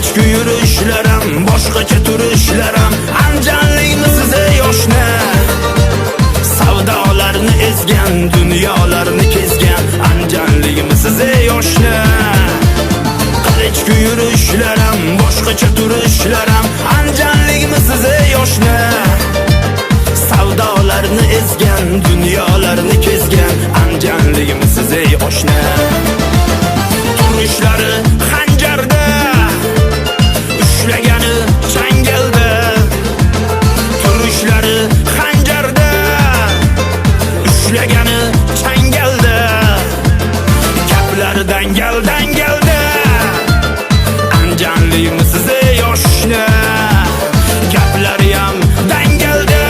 Qilichku yurishlarim, boshqacha turishlarim, anjanliyimisiz ey oshna. Savdolarni ezgan, dunyolarni kezgan, anjanliyimisiz ey oshna. Qilichku yurishlarim, boshqacha turishlarim, anjanliyimisiz ey oshna. Savdolarni ezgan, dunyolarni kezgan, anjanliyimisiz ey oshna. Turishlari xanjarda, ushlagani changalda. Turishlari xanjarda, ushlagani changalda. Gaplari dangal-dangalda, anjanliyimisiz ey oshna. Gaplari ham dangalda,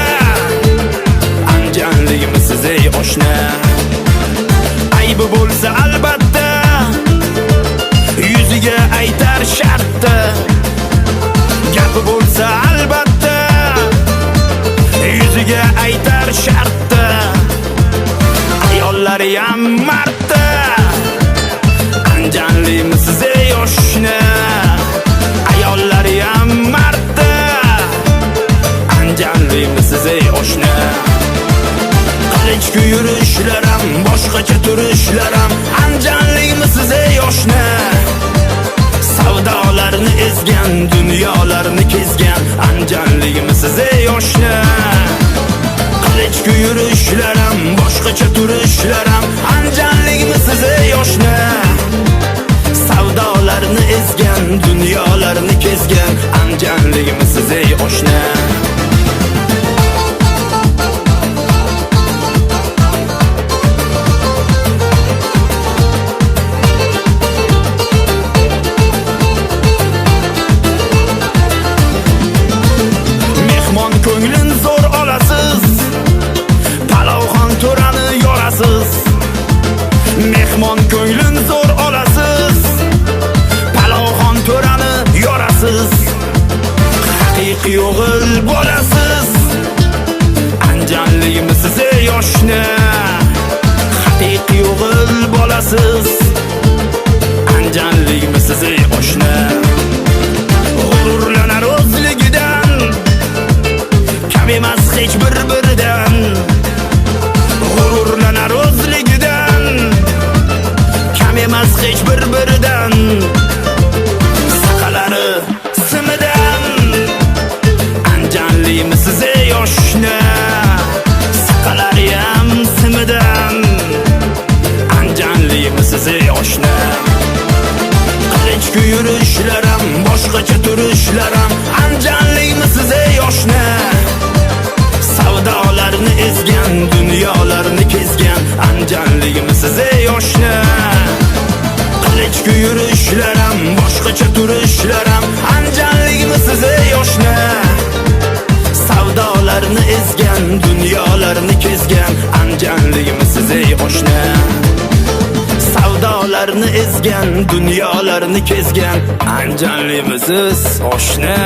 anjanliyimisiz ey oshna. Aybi bo'lsa albatta, yuziga aytar shartda. Gapi bo'lsa albatta, yuziga aytar shartda. Ayollari ham martda, anjanliyimisiz ey oshna. Ayollari ham martda, anjanliyimisiz ey oshna. Qilichku yurishlarim, boshqacha turishlarim, anjanliyimisiz ey oshna. Savdolarni ezgan, dunyolarni kezgan, anjanliyimisiz ey oshna. Qilichku yurishlarim, boshqacha turishlarim, anjanliyimisiz ey oshna. Savdolarni ezgan, dunyolarni kezgan, anjanliyimisiz ey oshna. Ko'nglin zo'r olasiz, Palovxon to'rani yorasiz. Mehmon ko'nglin zo'r olasiz, Palovxon to'rani yorasiz. Haqiqiy o'g'il bo'lasiz, anjanliyimisiz ey oshna. Haqiqiy o'g'il bo'lasiz, anjanliyimisiz ey oshna. G'ururlanar o'zligidan, kam emas hech bir-biridan. G'ururlanar o'zligidan, kam emas hech bir-biridan. Saqalari simidan, anjanliyimisiz ey oshna. Saqalari ham simidan, anjanliyimisiz ey oshna. Qilichku yurishlarim, boshqacha turishlarim, anjanliyimisiz ey oshna. Savdolarni ezgan, dunyolarni kezgan, anjanliyimisiz ey oshna. Qilichku yurishlarim, boshqacha turishlarim, anjanliyimisiz ey oshna. Savdolarni ezgan, dunyolarni kezgan, anjanliyimisiz ey oshna. Savdolarni ezgan, dunyolarni kezgan, anjanliyimisiz oshna.